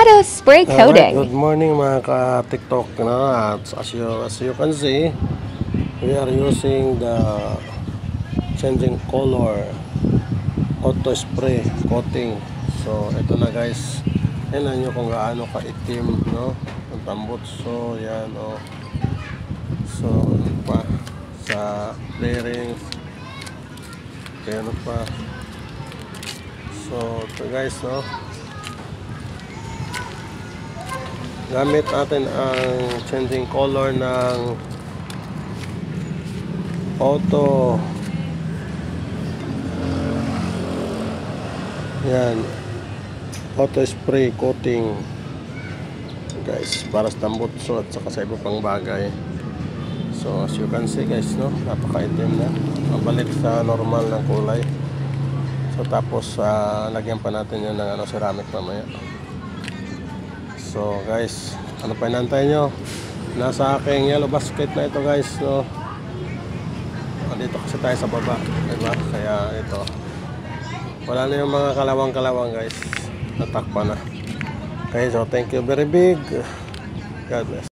Auto Spray Coating. Good morning mga ka-TikTok. At as you can see, we are using the changing color auto spray coating. So ito na guys, tingnan nyo kung gaano ka-itim, no? Ang tambot. So yan, oh. So pa sa bearings, kaya ano pa. So ito guys, no? Gamit natin ang changing color ng auto, yan, auto spray coating guys, para sa tambutso at saka sa iba pang bagay. So as you can see guys, no, napakaitim na, mabalik sa normal ng kulay. So tapos lagyan pa natin yan ng ceramic mamaya. So guys, ano pa inantay nyo? Nasa aking yellow basket na ito guys, no? Dito kasi tayo sa baba, diba? Kaya ito, wala na yung mga kalawang guys, natakpa na. Okay, so thank you very big. God bless.